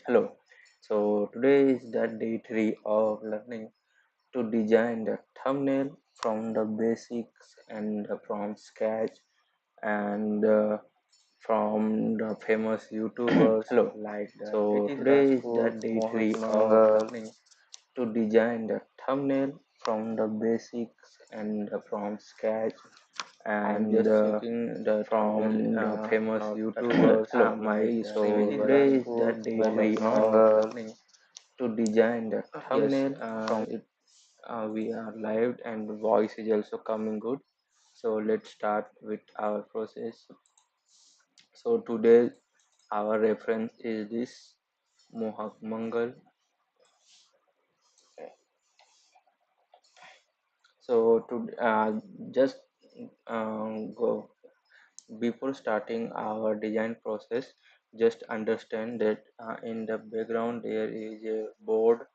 Hello. So today is the day 3 of learning to design the thumbnail from the basics and from sketch and from the famous YouTubers. Hello. Like it So is today is the Rajput, day Mohan 3 of Mangalam. learning to design the thumbnail from the basics and from sketch I'm and just checking the thumbnail, from the famous not that YouTubers Hello, like my so name is today is the Rajput, day Mohan 3 of Mangalam. learning to design the Yes, thumbnail from we are live and voice is also coming good. So let's start with our process. So today our reference is this Mohan Mangal. So to just go before starting our design process, just understand that in the background there is a board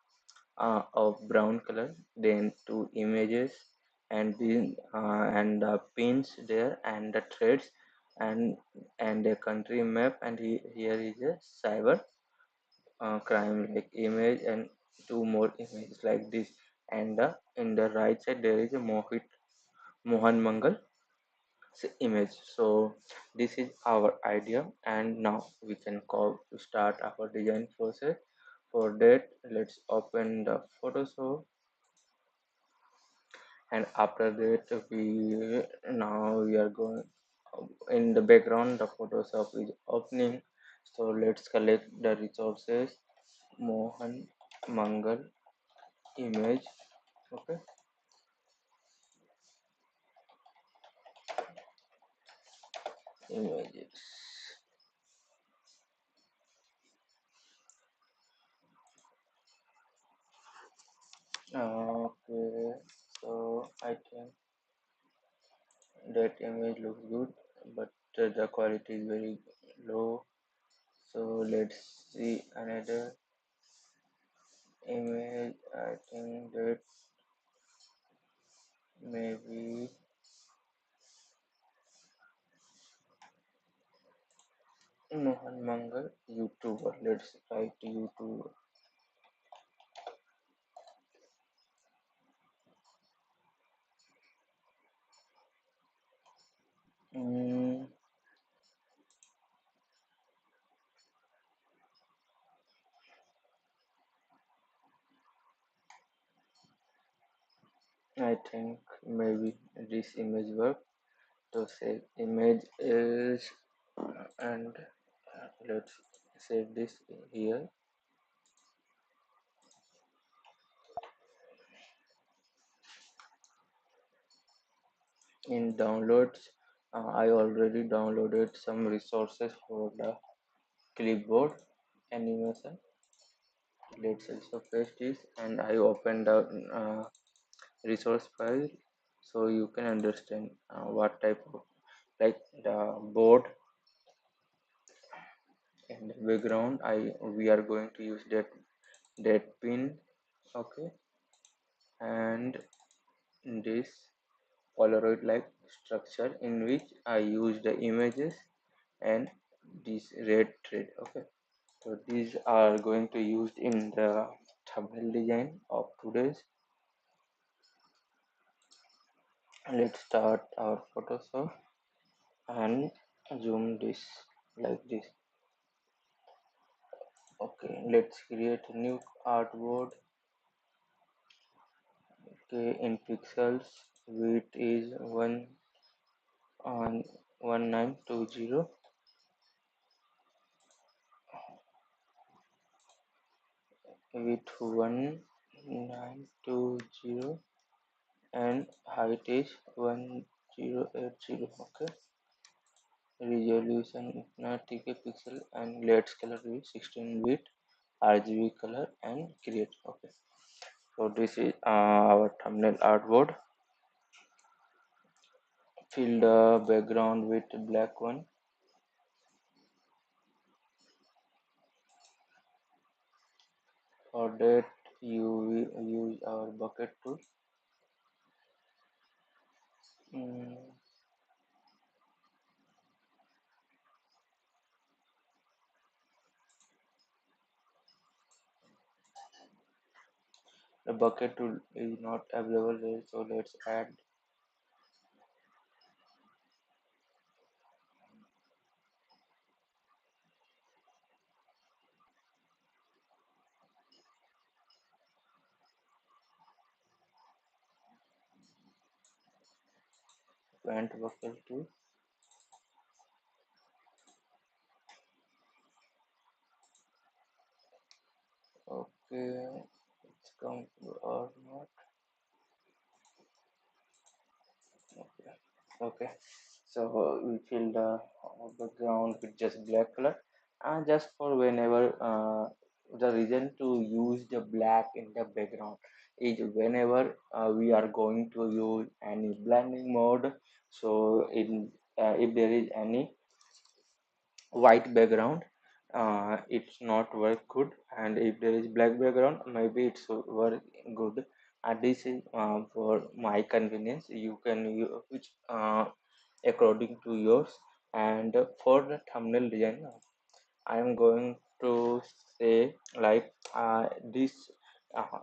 of brown color, then two images and the pins there and the threads and a country map, and here is a cyber crime like image and two more images like this, and in the right side there is a Mohan Mangal image. So this is our idea, and now we can call to start our design process. For that, let's open the Photoshop, and after that we now we are going in the background the Photoshop is opening. So let's collect the resources Mohan Mangal image. Okay, images. Okay, so I think that image looks good, but the quality is very low. So let's see another image. I think that maybe Mohan Mangal YouTuber. Let's write YouTuber. Mm, I think maybe this image work. To save image is and let's save this here. In downloads, I already downloaded some resources for the clipboard animation. Let's also paste this, and I opened the resource file so you can understand what type of like the board and the background. I We are going to use that pin. Okay, and this Polaroid like structure in which I use the images and this red thread. Okay, so these are going to used in the thumbnail design of today's. Let's start our Photoshop and zoom this like this. Okay, let's create a new artboard. Okay, in pixels, width is one on 1920, width 1920, and height is 1080. Okay, resolution इतना ठीक है pixel, and let's color with 16-bit RGB color and create. Okay, so this is our thumbnail artboard. Fill the background with black one. For that you will use our bucket tool. Mm, The bucket tool is not available there, so let's add plant bucket tool. Okay, it's come or not. Okay. Okay. So we fill the background with just black color, and just for whenever the reason to use the black in the background is whenever we are going to use any blending mode. So in if there is any white background, it's not work good, and if there is black background, maybe it's work good. This is for my convenience. You can use which according to yours. And for the thumbnail design, I am going to say like this uh,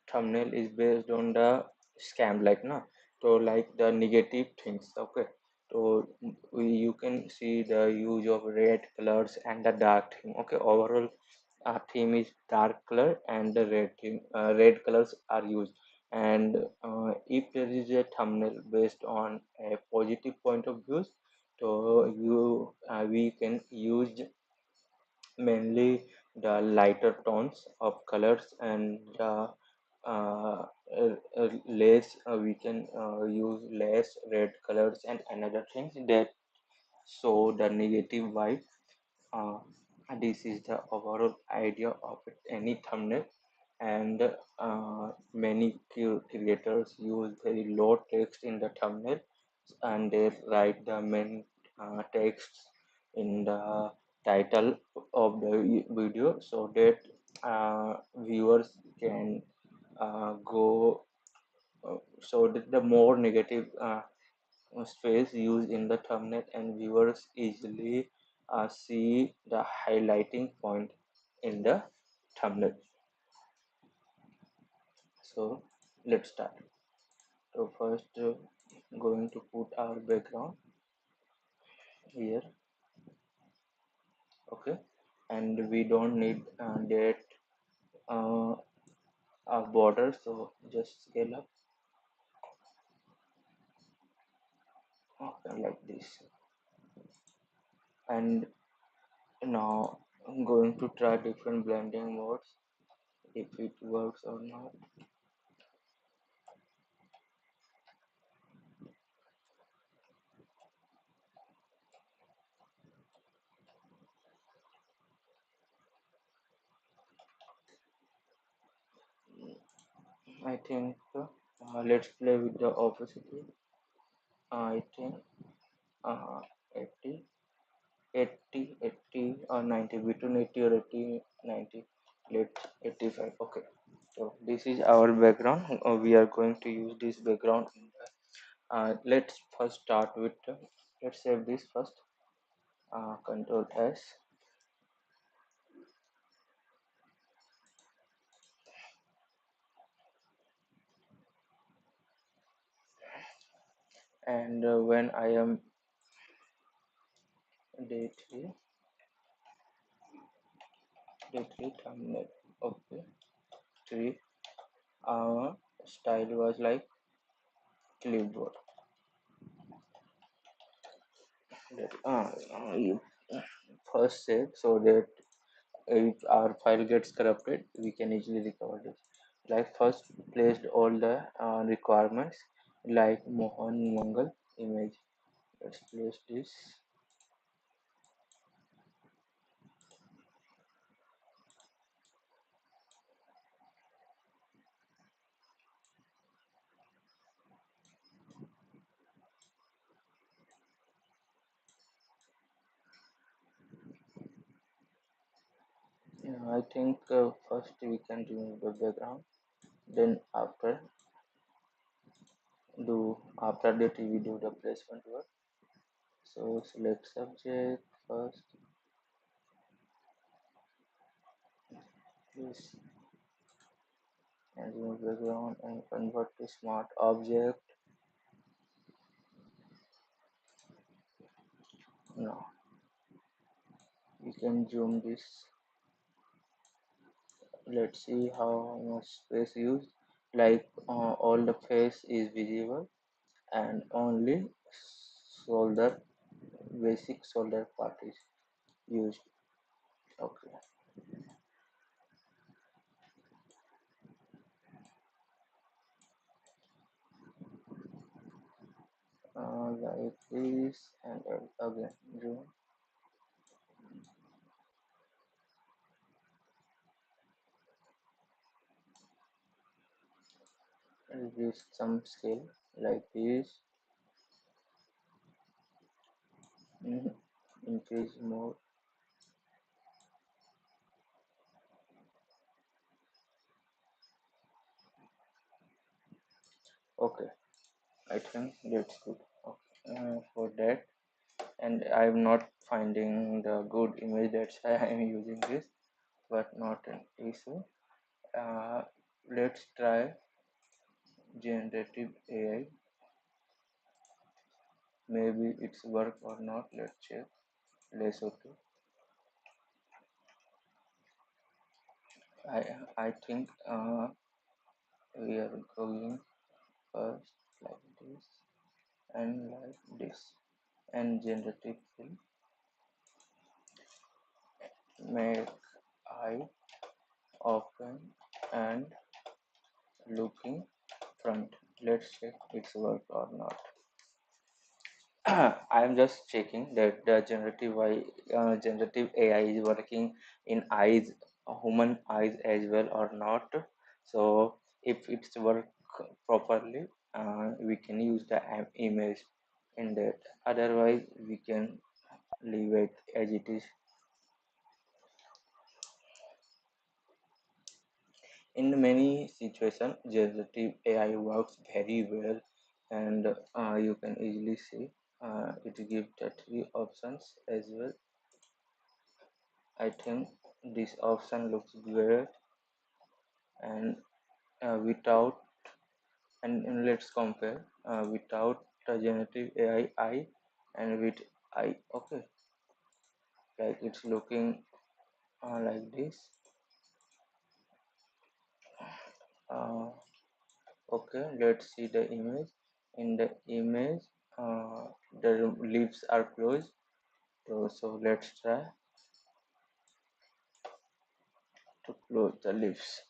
thumbnail is based on the scam, like no, so like the negative things. Okay, so you can see the use of red colors and the dark theme. Okay, overall theme is dark color and the red theme, red colors are used. And if there is a thumbnail based on a positive point of view, so you we can use mainly the lighter tones of colors, and less we can use less red colors and another things that show the negative vibe. uh, this is the overall idea of it, any thumbnail. And many creators use very low text in the thumbnail, and they write the main text in the title of the video, so that viewers can go so that the more negative space used in the thumbnail, and viewers easily see the highlighting point in the thumbnail. So let's start. So first going to put our background here. Okay, and we don't need that uh, border, so just scale up. Okay, like this. And now I'm going to try different blending modes, if it works or not. I think let's play with the opacity. I think uh, 80, 80 or 90, between 80 or 80, 90. Let's 85. Okay. So this is our background. We are going to use this background. Let's first start with. Let's save this first. Control S, and when I am day 3, day 3 thumbnail. Okay, 3. Style was like clipboard. That you first save, so that if our file gets corrupted, we can easily recover this. Like first placed all the requirements, like Mohan Mangal image. Let's place this. I think first we can remove the background, then after that we do the placement work. So select subject first, this, and remove background and convert to smart object. Now we can zoom this. Let's see how much space used. Like all the face is visible and only shoulder, basic shoulder part is used. Okay, like this, and again zoom. Reduce some scale like this. Mhm. Increase more. Okay, I think that's good. Okay. For that, and I'm not finding the good image, that's why I'm using this, but not an issue. Uh, let's try generative AI. Maybe it's work or not. Let's check. Lesotho. I think we are going first like this and like this, and generative fill make eye open and looking front. Let's check it's work or not. I'm just checking that the generative AI is working in eyes, human eyes as well or not. So if it's work properly, we can use the image in that. Otherwise, we can leave it as it is. In many situations, generative AI works very well, and you can easily see it gives the three options as well. I think this option looks great, and without, and let's compare without the generative AI and with I. Okay, like it's looking like this. Uh, okay, let's see the image. In the image, uh, the lips are closed. So let's try to close the lips.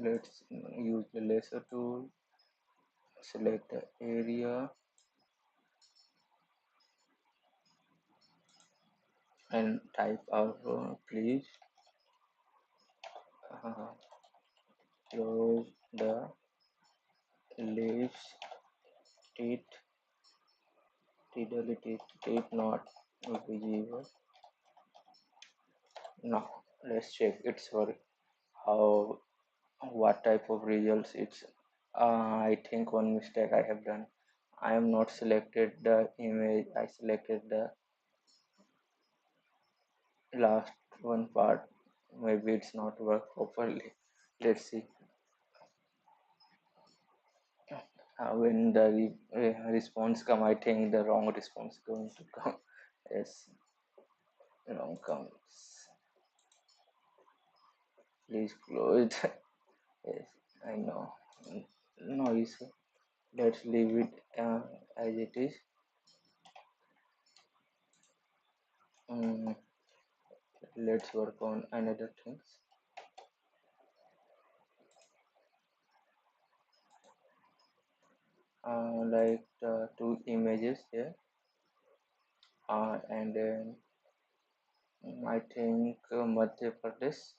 Let's use the laser tool, select the area and type our please uh, close the lips, teeth, teeth not visible. Now let's check its work. How, what type of results it's. I think one mistake I have done. I am not selected the image. I selected the last one part. Maybe it's not work properly. Let's see. When the response come, I think the wrong response going to come. Yes, wrong comes. Please close it. Yes, I know. No issue. Let's leave it as it is. Um, let's work on another things. Like the two images here, and then I think Madhya Pradesh,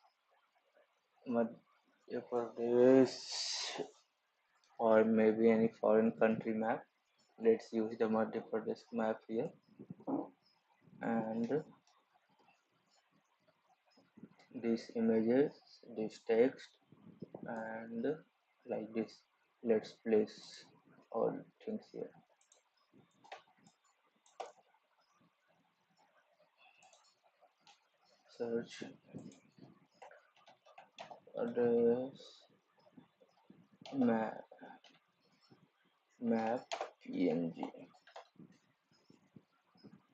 or maybe any foreign country map. Let's use the Madhya Pradesh map here, and these images, this text, and like this. Let's place all things here. Search. address map map png.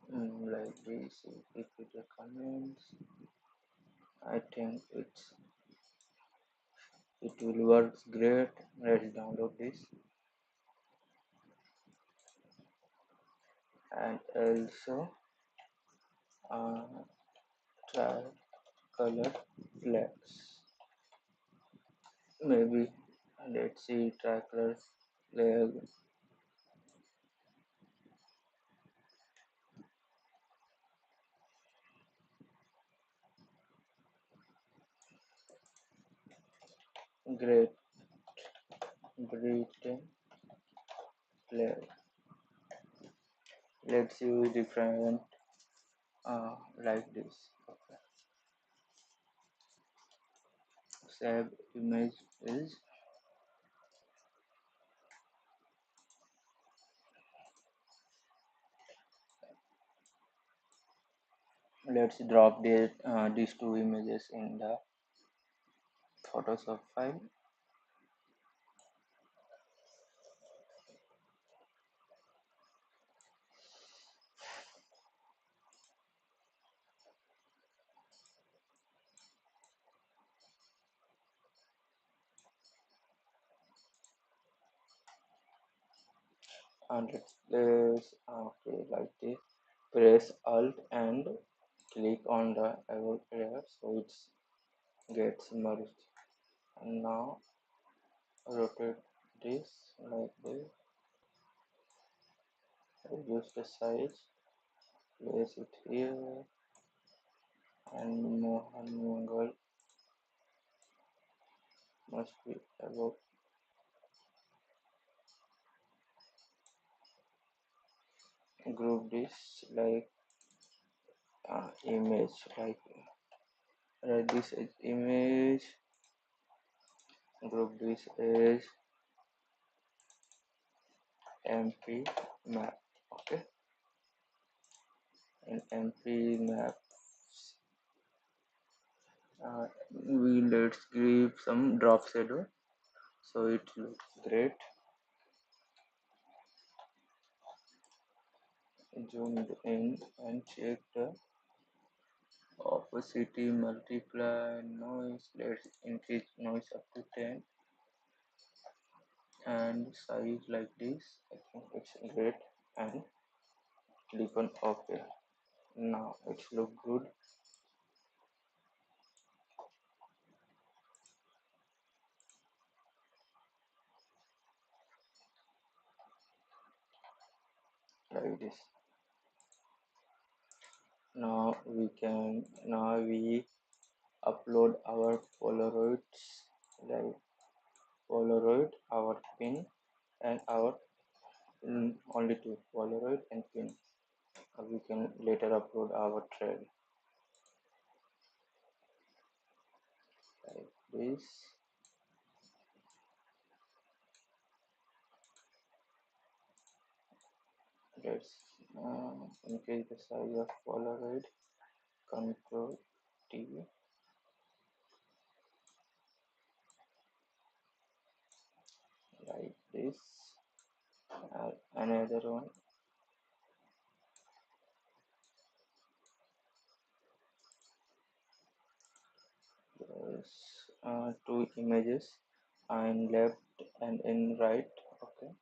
Like this. If it comments, I think it will work great. Let's download this. And also uh, try color flex. Maybe let's see tricolor flag. Great Britain flag. Let's use different like this. Okay. Save image is. Let's drop these two images in the Photoshop file. And let's place okay like this. Press Alt and click on the arrow here so it gets merged. And now rotate this like this. Reduce the size. Place it here and Mohan Mangalam must be above. Group this like image like this is image. Group this is MP map. Okay, in MP map we let's give some drop shadow so it looks great. Zoomed in and check the opacity, multiply noise. Let's increase noise up to 10 and size like this. I think it's great and click on OK. Now it's look good like this. Now we upload our Polaroids like Polaroid, our pin and our only two Polaroid and pin. We can later upload our thread like this. Let's increase the size of Polaroid. Control T like this. Another one. There's two images in left and in right. Okay.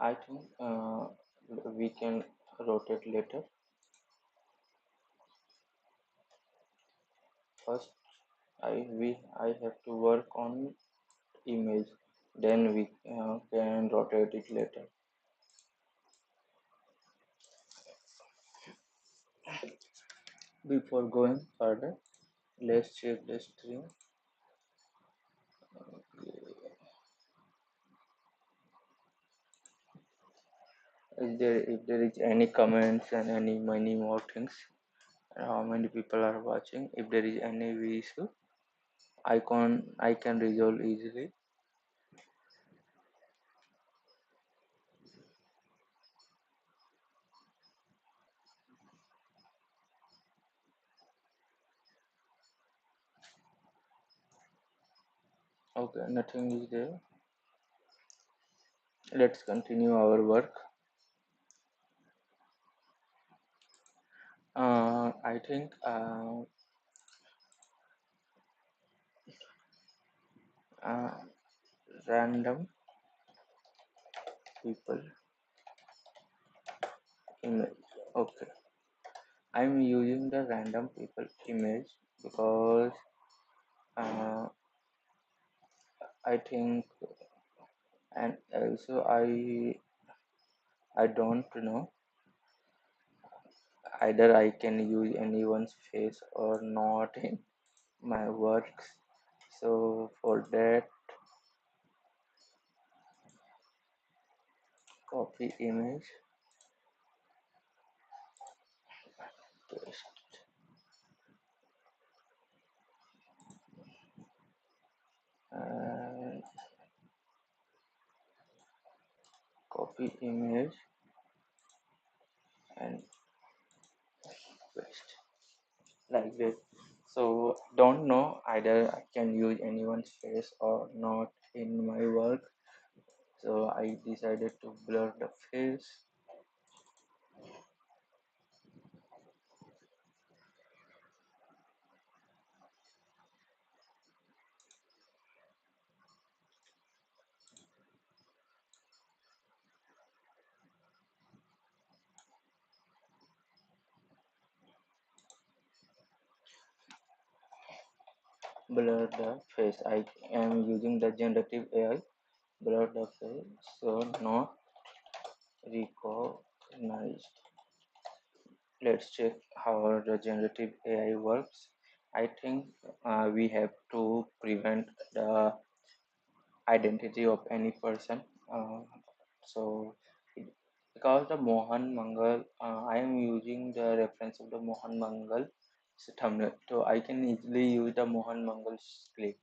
I think we can rotate later. First, I have to work on image. Then we can rotate it later. Before going further, let's check the stream. If there is any comments and any many more things, how many people are watching? If there is any issue, I can resolve easily. Okay, nothing is there. Let's continue our work. I think uh, random people image. Okay, I'm using the random people image because uh, I think, and also I don't know either I can use anyone's face or not in my works. So for that, copy image, paste, and copy image and paste like this. So don't know either I can use anyone's face or not in my work. So I decided to blur the face, blur the face. I am using the generative AI, blur the face, so not recognized. Let's check how the generative AI works. I think we have to prevent the identity of any person. Uh, so, it- because the Mohan Mangal, I am using the reference of the Mohan Mangal thumbnail, so I can easily use the Mohan Mangal's clip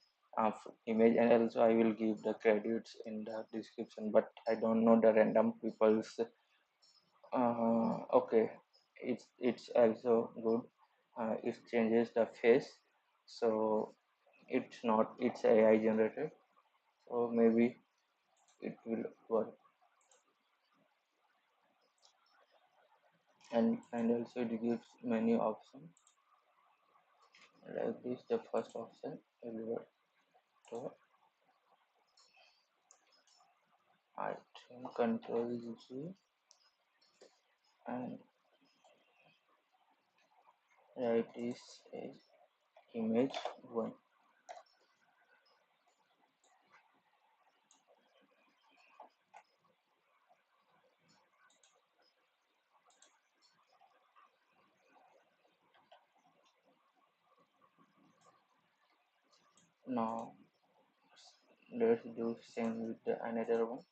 image, and also I will give the credits in the description. But I don't know the random people's. Okay, it's also good. It changes the face, so it's AI generated, so maybe it will work. And also it gives many options like this. The first option will work. So I think Control G and write this as image one. Now let's do same with the another one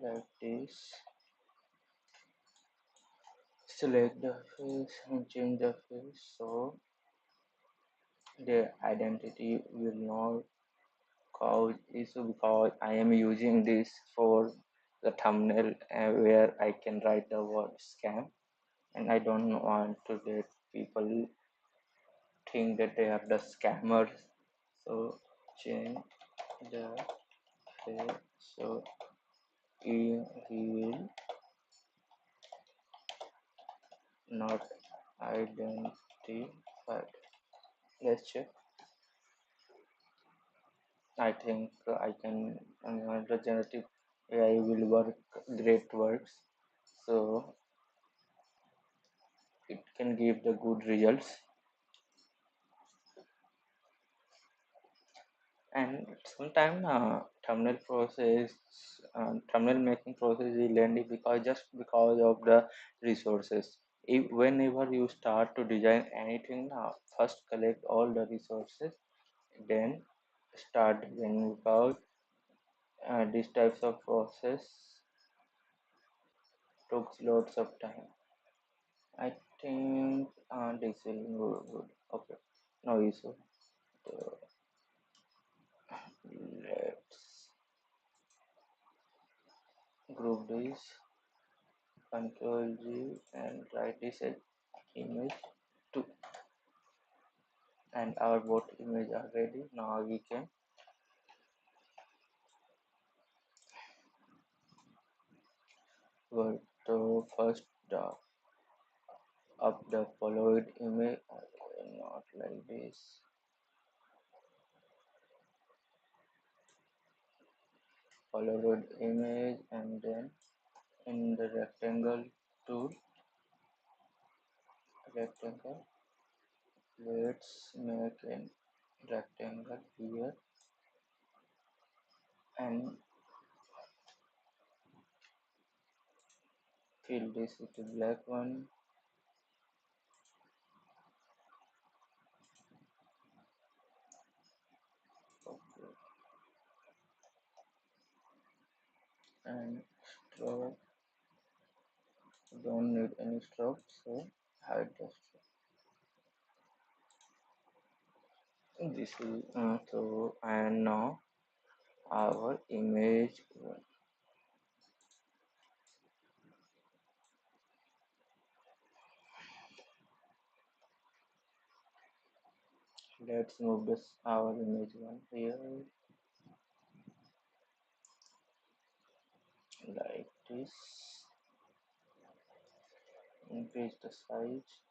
like this. Select the face and change the face so the identity will not cause issue, because I am using this for the thumbnail where I can write the word scam, and I don't want to let people think that they are the scammers. So change the face so he will not identified. Let's check. I think I can the generative AI will work great works, so it can give the good results. And sometimes thumbnail making process is lengthy because just because of the resources. If whenever you start to design anything, first collect all the resources, then start designing, because these types of process took lots of time. I think this will go good. Okay, no issue. So let's group this, Control G, and write this as image 2, and our both image are ready. Now we can But first up the followed image, not like this. Followed image and then in the tool, rectangle, let's make a rectangle here and fill this with the black one. Okay. And stroke, don't need any stroke, so hide the stroke. This is so, and now our image one. Let's move this our image one here like this. Increase the size.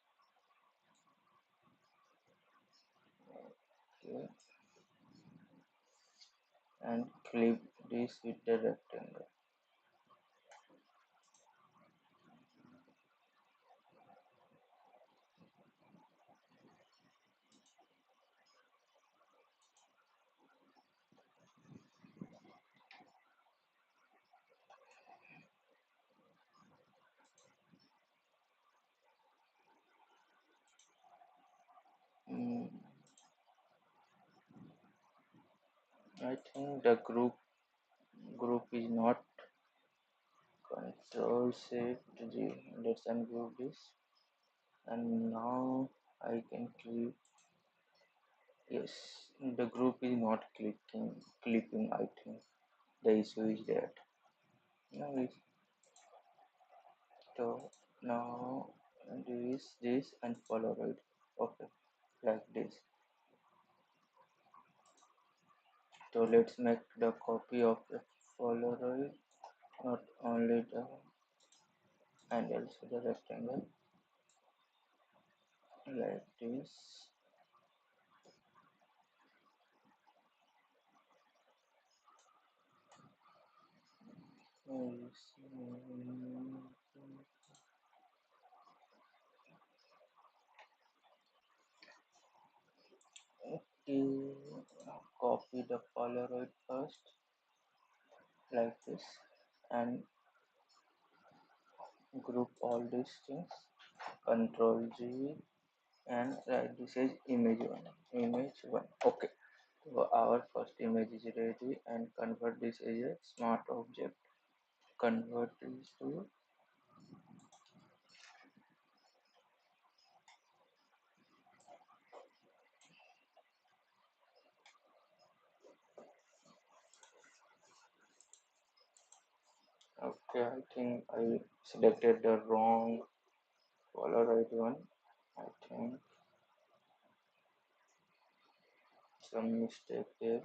Okay. And clip this with the rectangle. Mm, I think the group is not control shift G. Let's ungroup this. And now I can clip. Yes, the group is not clipping. I think the issue is that. Now it's so now this and Polaroid. Okay, like this. So let's make the copy of the Polaroid, not only the and also the rectangle like this. Okay, copy the Polaroid first like this and group all these things. Control G and write this as image one. Image one. Okay. So our first image is ready and convert this as a smart object. Convert this to okay. I think I selected the wrong Polaroid one. I think some mistake there.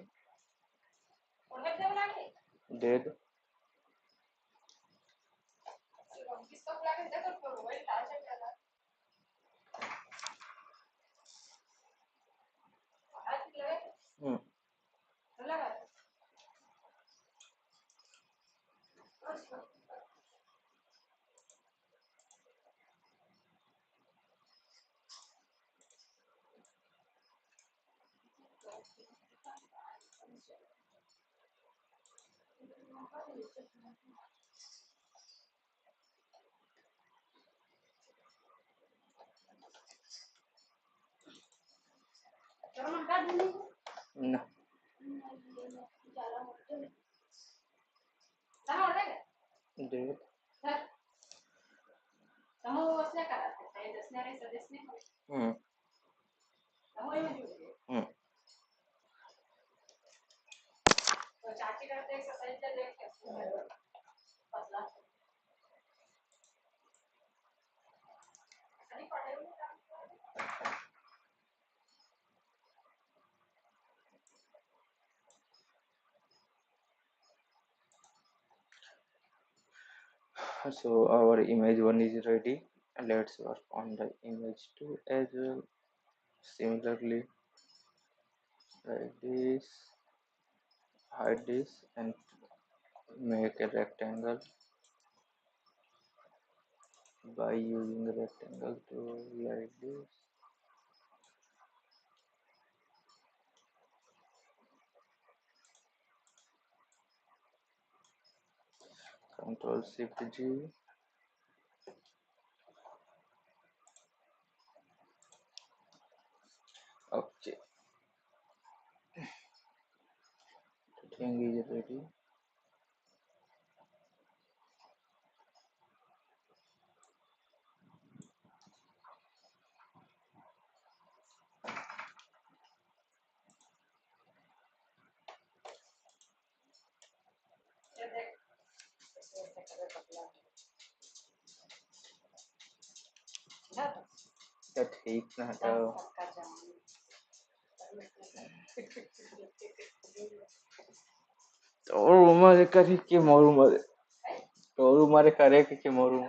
Did hmm. No. Did hmm. Hmm. So our image one is ready. Let's work on the image two as well. Similarly, like this, hide this and make a rectangle by using the rectangle tool like this. Control Shift G. Okay, the thing is ready. That heat na Toru kari ke moru mare. Toru mare kare ke moru.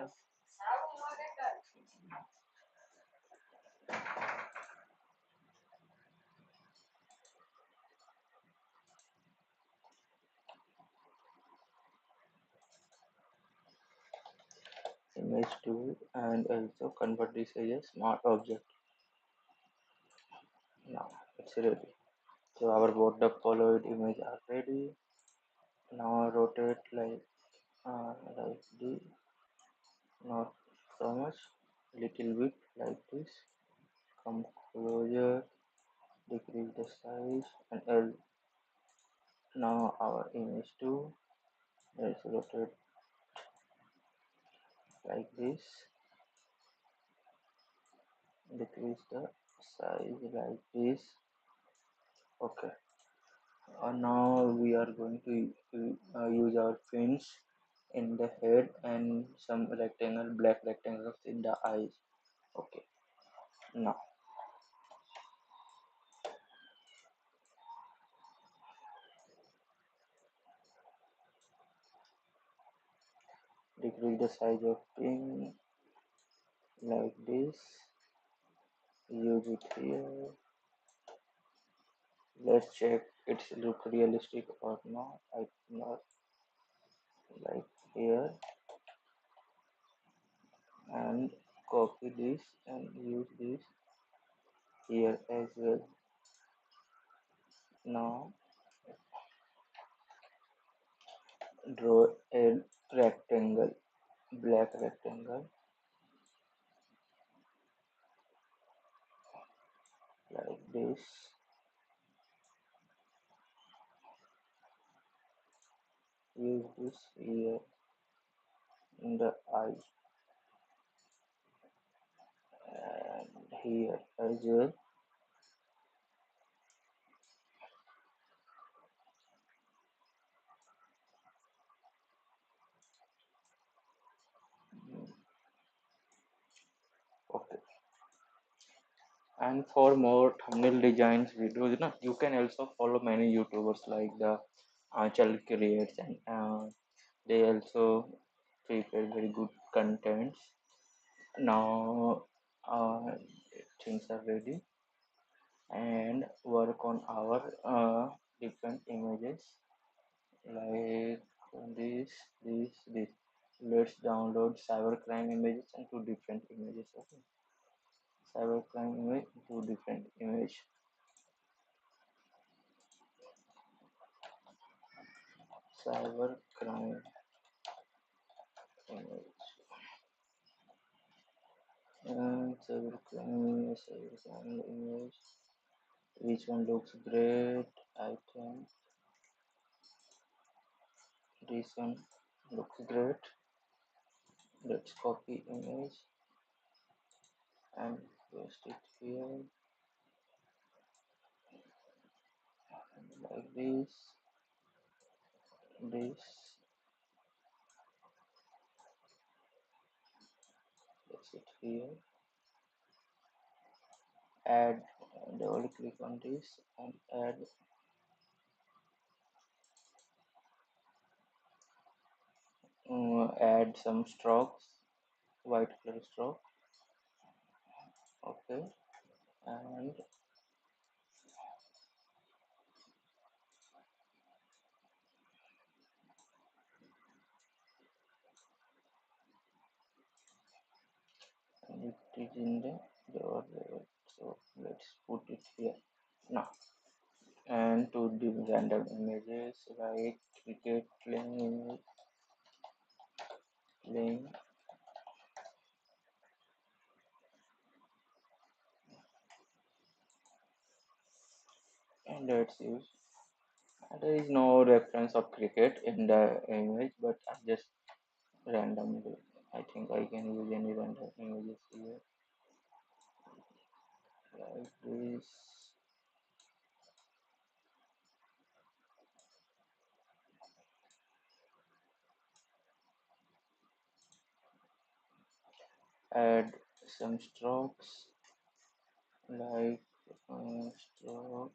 Image tool and also convert this as a smart object. Now it's ready. So our both the Polaroid image are ready. Now rotate like this, not so much, little bit like this. Come closer, decrease the size and L. Now our image too. Let's rotate like this, decrease the size like this. Okay. Now we are going to use our pins in the head and some rectangle, black rectangles in the eyes. Okay. Now decrease the size of pin like this. Use it here. Let's check it's look realistic or not. I not like here and copy this and use this here as well. Now draw a rectangle, black rectangle like this. Use this here in the eye and here as well. Okay. And for more thumbnail designs videos, you can also follow many YouTubers like the Achal creates and they also prepare very good contents. Now things are ready and work on our different images like this. Let's download cybercrime images and two different images. Okay, cybercrime image, two different image. Cybercrime image and cybercrime image. Which one looks great? I think this one looks great. Let's copy image and paste it here like this, that's it here. Add, double click on this and add Add some strokes, white color stroke. Okay, and it is in the drawer level. So let's put it here now. And to the random images like cricket playing, and let's use. There is no reference of cricket in the image, but I just randomly. I think I can use any random images here like this. Add some strokes like stroke,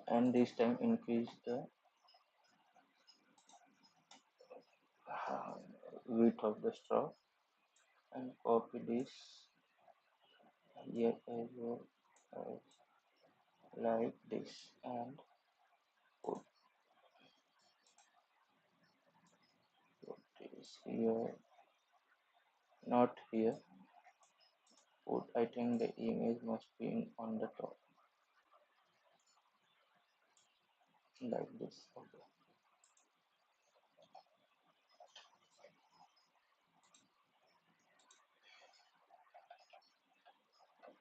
and this time increase the uh, width of the stroke and copy this here as well as like this and put, put this here, not here. Put, I think the image must be on the top like this. Okay.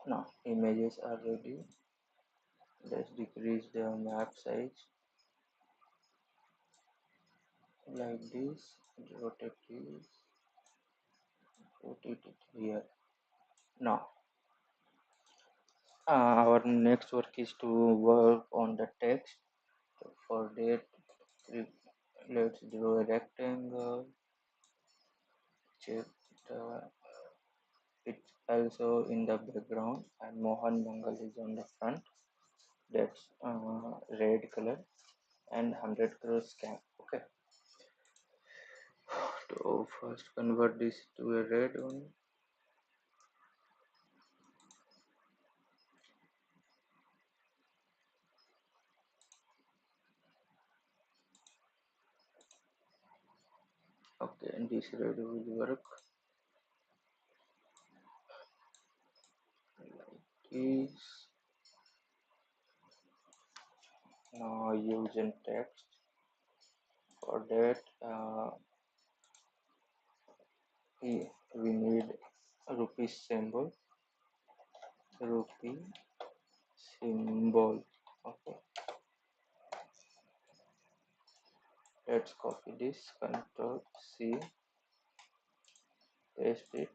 Now images are ready. Let's decrease the map size like this. Rotate this. Rotate it here. Now our next work is to work on the text. For that, let's draw a rectangle. Check the, it's also in the background, and Mohan Mangal is on the front. That's red color and 100 crore scam. Okay. So first convert this to a red one. Okay, and this red will work like this. Now using text. For that, we need a rupee symbol. Rupee symbol. Okay, let's copy this. Control C, paste it.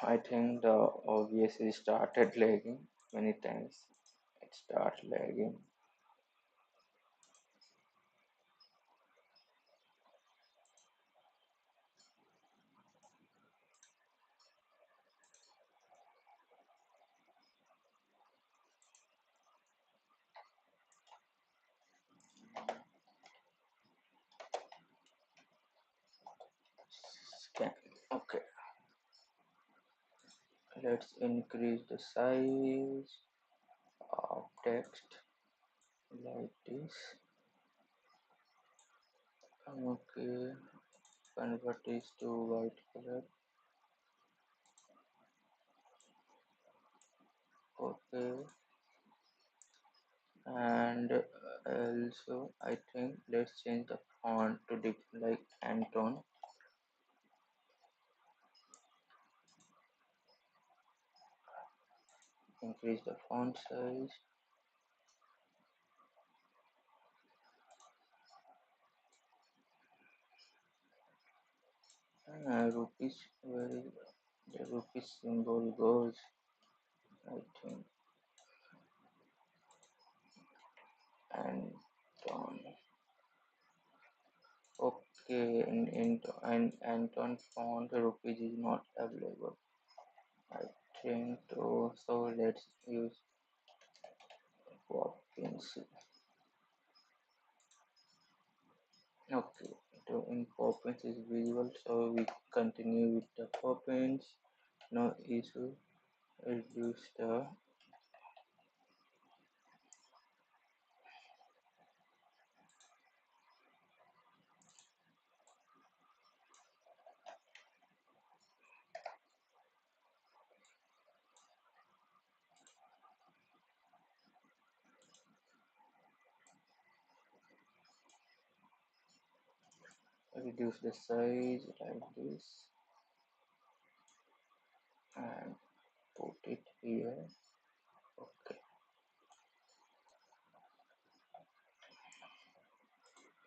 I think the OBS is started lagging many times. It start lagging. Scan. Okay, let's increase the size of text like this. Okay, convert this to white color. Okay, and also I think let's change the font to like Anton. Increase the font size. Rupees, where is the rupees symbol goes? I think Anton. Okay, and Anton font rupees is not available. I think so. So let's use pop pencil. Okay, so in pop pencil is visual, so we continue with the pop pens. No issue. Reduce the reduce the size like this and put it here. Okay,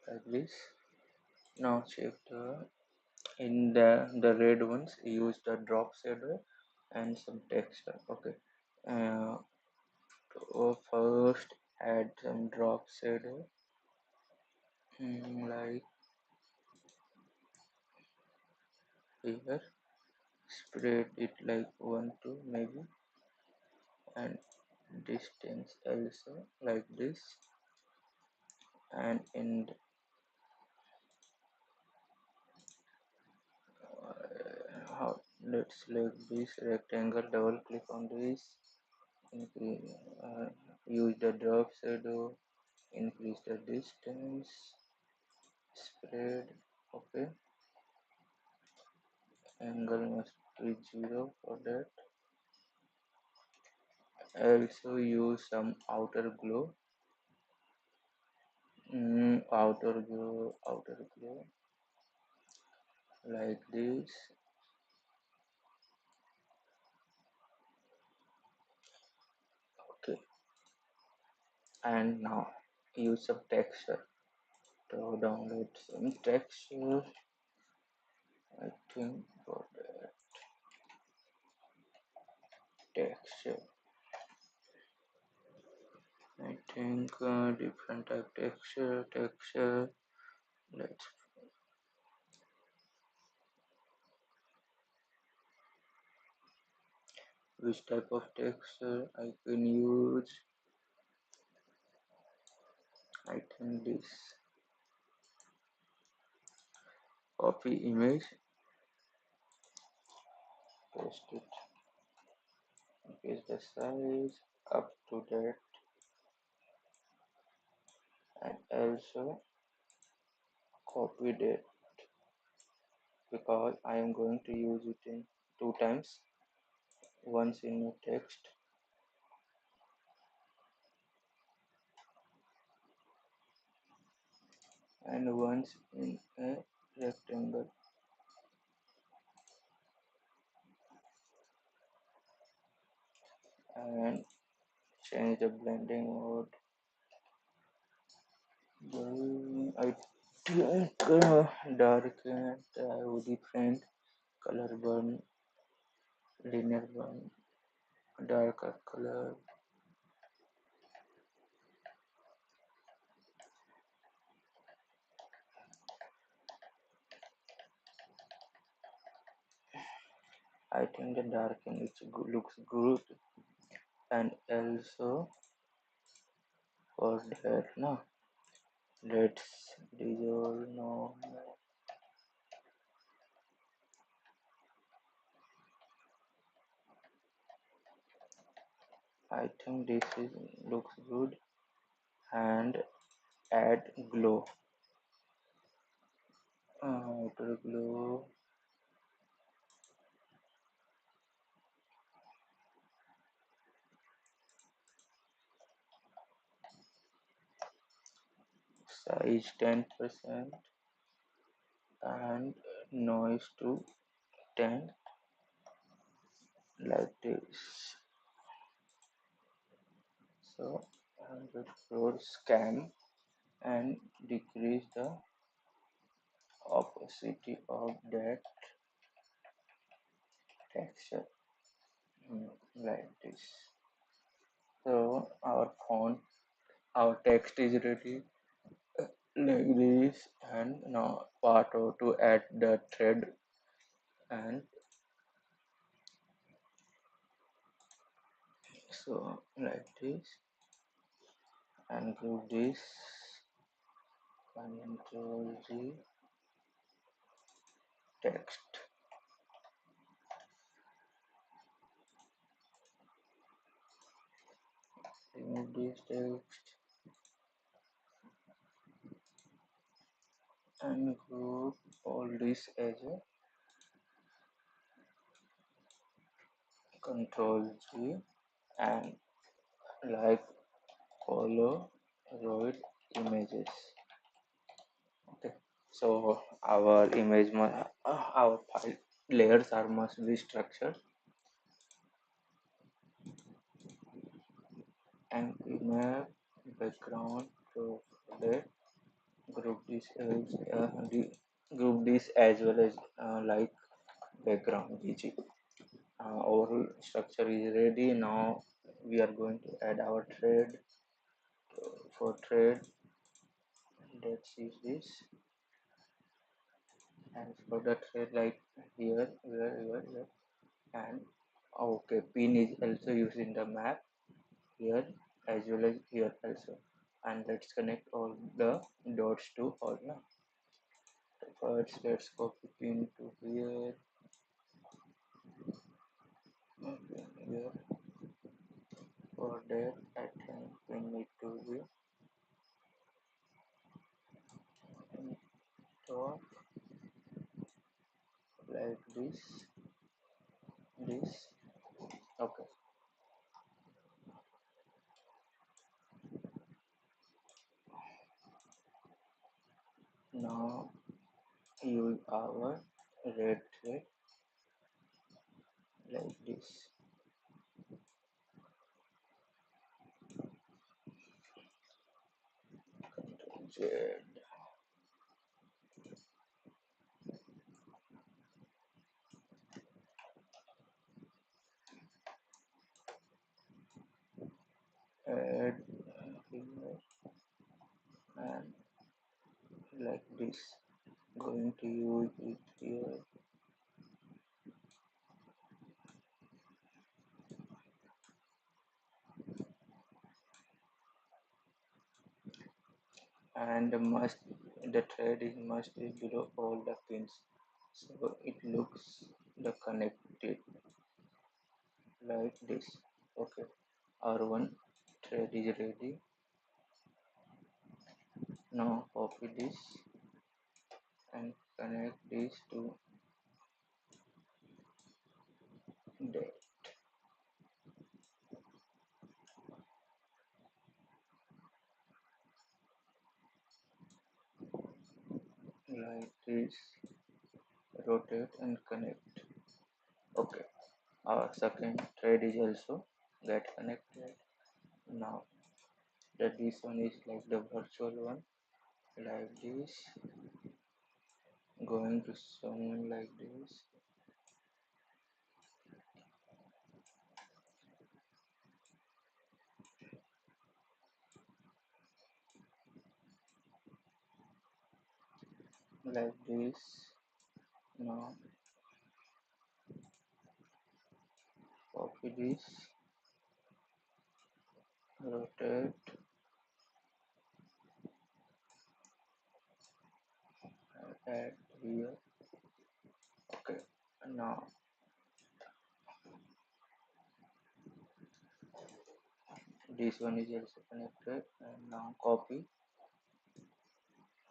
like this. Now check the in the red ones use the drop shadow and some texture. Okay, uh, so first add some drop shadow, like here. Spread it like 1 2 maybe, and distance also like this, and in how let's select this rectangle, double click on this, increase, use the drop shadow, increase the distance, spread. Okay, angle must be 0 for that. Also use some outer glow, outer glow like this. Okay, and now use some texture to download some texture. I think for the texture, I think different type texture. Let's which type of texture I can use. I think this copy image, paste it, increase the size up to that, and also copy that because I am going to use it in 2 times, once in a text and once in a rectangle. And change the blending mode. I think dark and different color burn, linear burn, darker color. I think the darken it looks good, and also for that no, let's dissolve no. I think this is looks good, and add glow. Outer glow, size 10% and noise to 10 like this. So 100 floor scan and decrease the opacity of that texture, like this. So our font, our text is ready like this, and now part O to add the thread, and so like this. and group this, control G, text, remove this text and group all this as a control G and like Polaroid images. Okay, so our our file layers are must be structured and map background to that group this as group this as well as like background GG. Overall structure is ready. Now we are going to add our thread. For thread, let's use this, and for the thread like here, and okay, pin is also used in the map here as well as here also, and let's connect all the dots to all. Now first let's copy pin to here, okay, here. For that I think we need to be in top like this, okay. Now use our red thread like this, Ctrl Z, add here and like this, going to use it here, and must the thread is must be below all the pins, so it looks the connected like this. Okay, our one thread is ready. Now copy this and connect this to that like this, rotate and connect. Okay, our second thread is also get connected. Now that this one is like the virtual one, like this, going to someone like this, like this. Now copy this, rotate and add here. Okay, now this one is also connected, and now copy,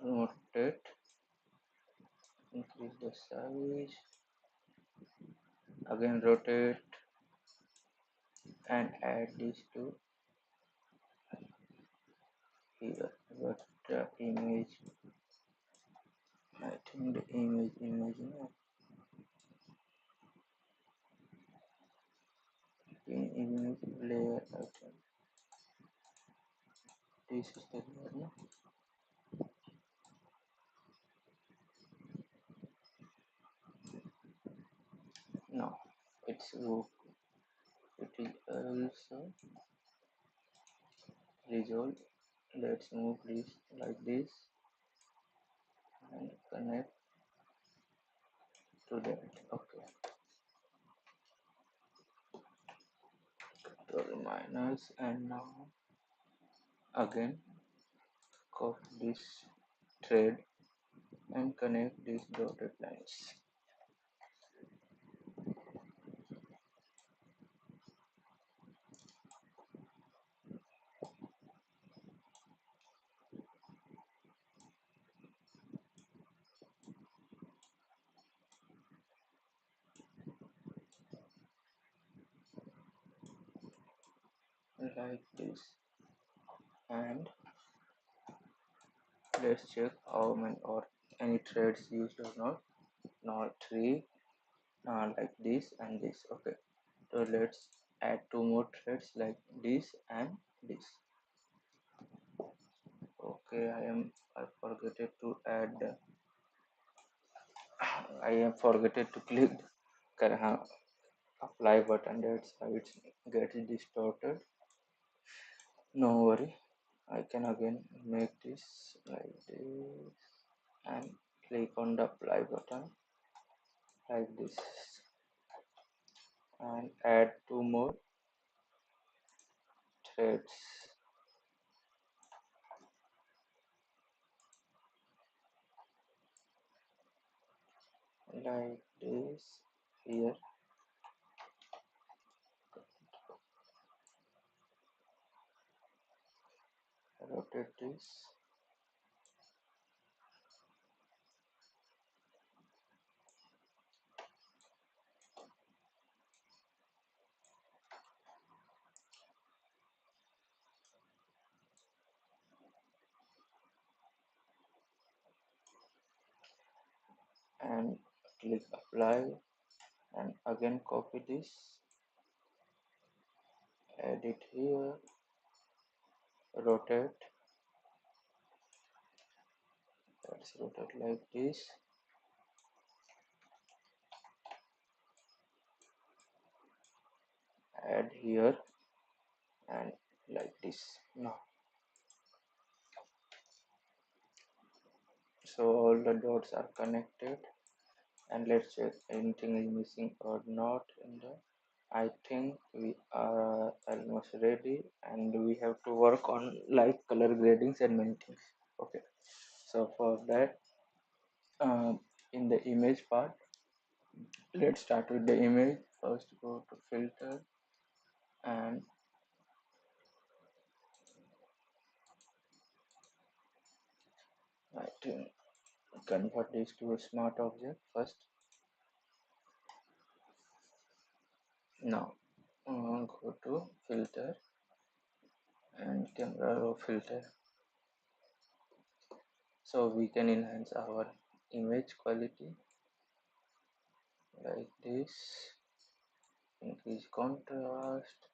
rotate, increase the size, again rotate and add this to here. But the image, I think the image no, in image layer, I think this is the layer, no? No, it's root. It is also resolved. Let's move this like this and connect to that. Okay, control minus, and now Again, copy this thread and connect these dotted lines like this. And let's check how many or any threads used or not. Now three, like this and this. Okay, so let's add two more threads like this and this. Okay, I forgot to add I am forgetting to click the apply button. That's how it gets distorted. No worry, I can again make this like this and click on the apply button like this and add two more threads like this here. Rotate this and click apply and again copy this, add it here, rotate, let's rotate like this, add here and like this. Now, so all the dots are connected and let's check anything is missing or not in the. I think we are almost ready and we have to work on like color gradings and many things. Okay, so for that, in the image part, let's start with the image. First go to filter and I think convert this to a smart object first. Now go to filter and camera raw filter, so we can enhance our image quality like this, increase contrast,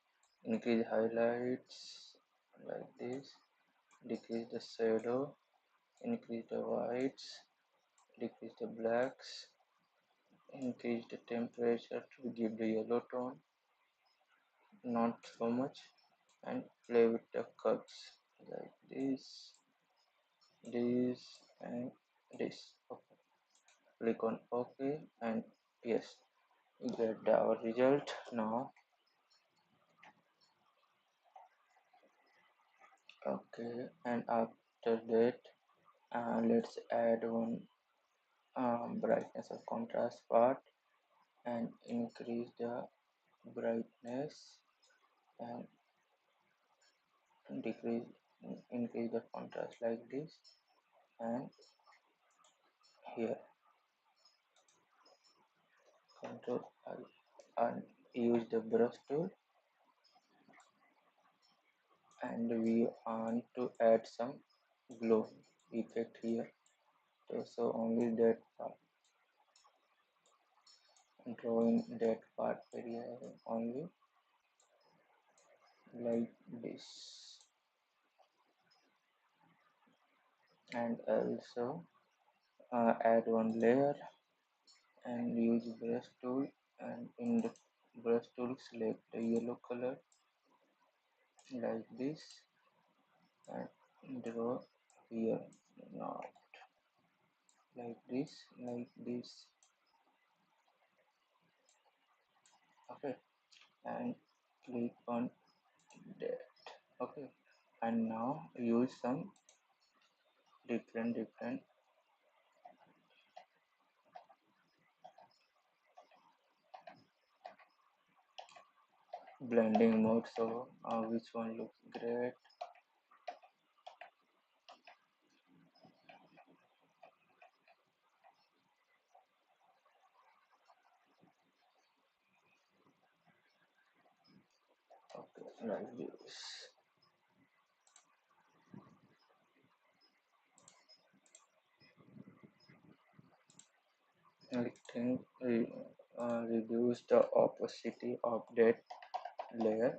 increase highlights like this, decrease the shadow, increase the whites, decrease the blacks, increase the temperature to give the yellow tone, not so much, and play with the curves like this and this. Okay, click on OK and yes, we get our result now. Okay, and after that, let's add one brightness or contrast part and increase the brightness and decrease increase the contrast like this and here control and use the brush tool and we want to add some glow effect here, so only that part, drawing that part area only like this and also add one layer and use brush tool and in the brush tool select the yellow color like this and draw here, not like this. Okay, and click on that. Okay, and now use some different blending mode. So which one looks great? Okay, like this. I think reduce the opacity of that layer.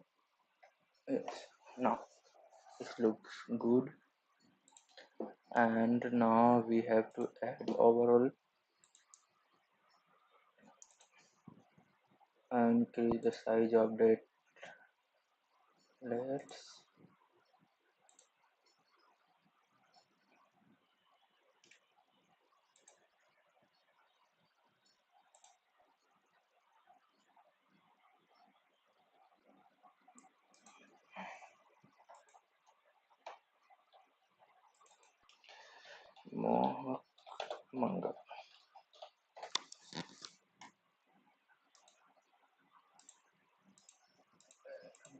Yes. Now it looks good, and now we have to add overall and increase the size of that layers. Mohan Mangalam.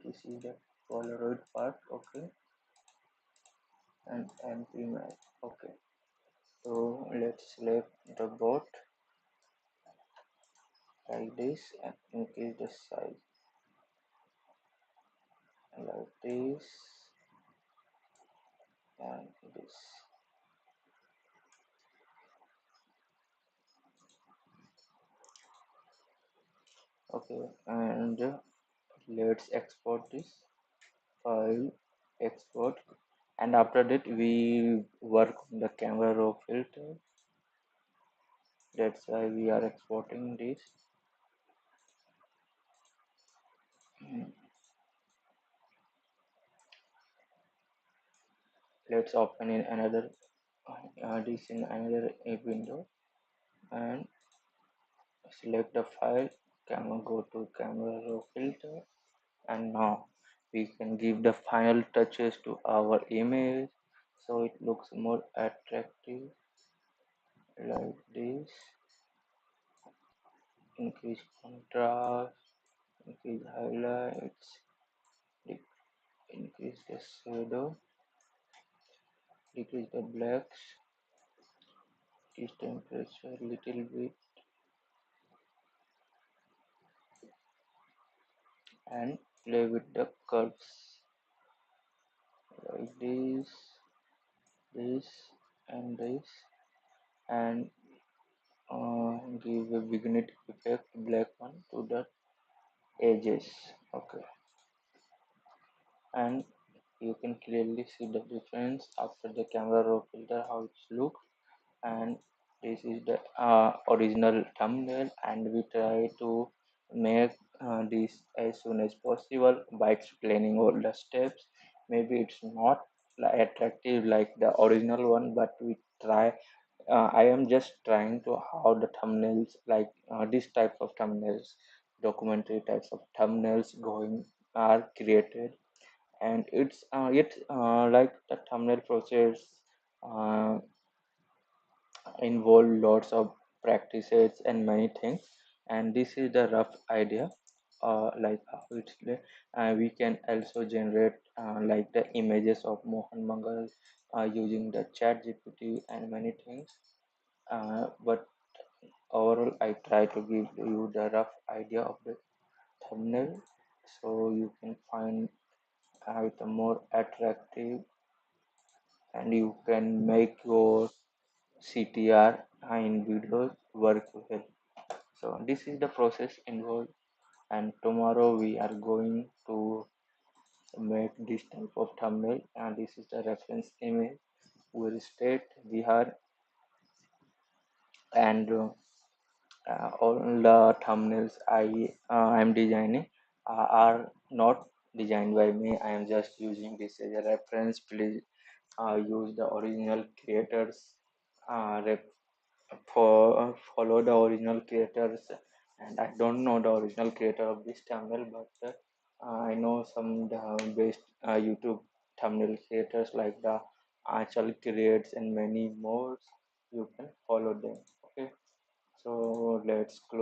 This is the Polaroid part, okay, and MP map, okay. So let's select the boat like this and increase the size like this and this. Okay, and let's export this file, export, and after that we work on the camera raw filter. That's why we are exporting this. Mm, let's open in another this in another window and select the file, camera, go to camera raw filter, and now we can give the final touches to our image so it looks more attractive like this. Increase contrast, increase highlights, increase the shadow, decrease the blacks, decrease temperature little bit, and play with the curves like this and this, and give a vignette effect black one to the edges. Okay, and you can clearly see the difference after the camera raw filter how it looks. And this is the original thumbnail, and we try to make this as soon as possible by explaining all the steps. Maybe it's not attractive like the original one, but we try. I am just trying to how the thumbnails like this type of thumbnails, documentary types of thumbnails going are created, and it's like the thumbnail process uh, involve lots of practices and many things, and this is the rough idea like how we can also generate like the images of Mohan Mangal using the chat GPT and many things, but overall I try to give you the rough idea of the thumbnail so you can find it more attractive and you can make your CTR in videos work well. So this is the process involved, and tomorrow we are going to make this type of thumbnail, and this is the reference image where state Bihar, and all the thumbnails I am designing are not designed by me. I am just using this as a reference. Please use the original creators follow the original creators, and I don't know the original creator of this channel, but I know some the best YouTube. thumbnail creators like the Achal creates and many more. You can follow them. Okay, so let's close.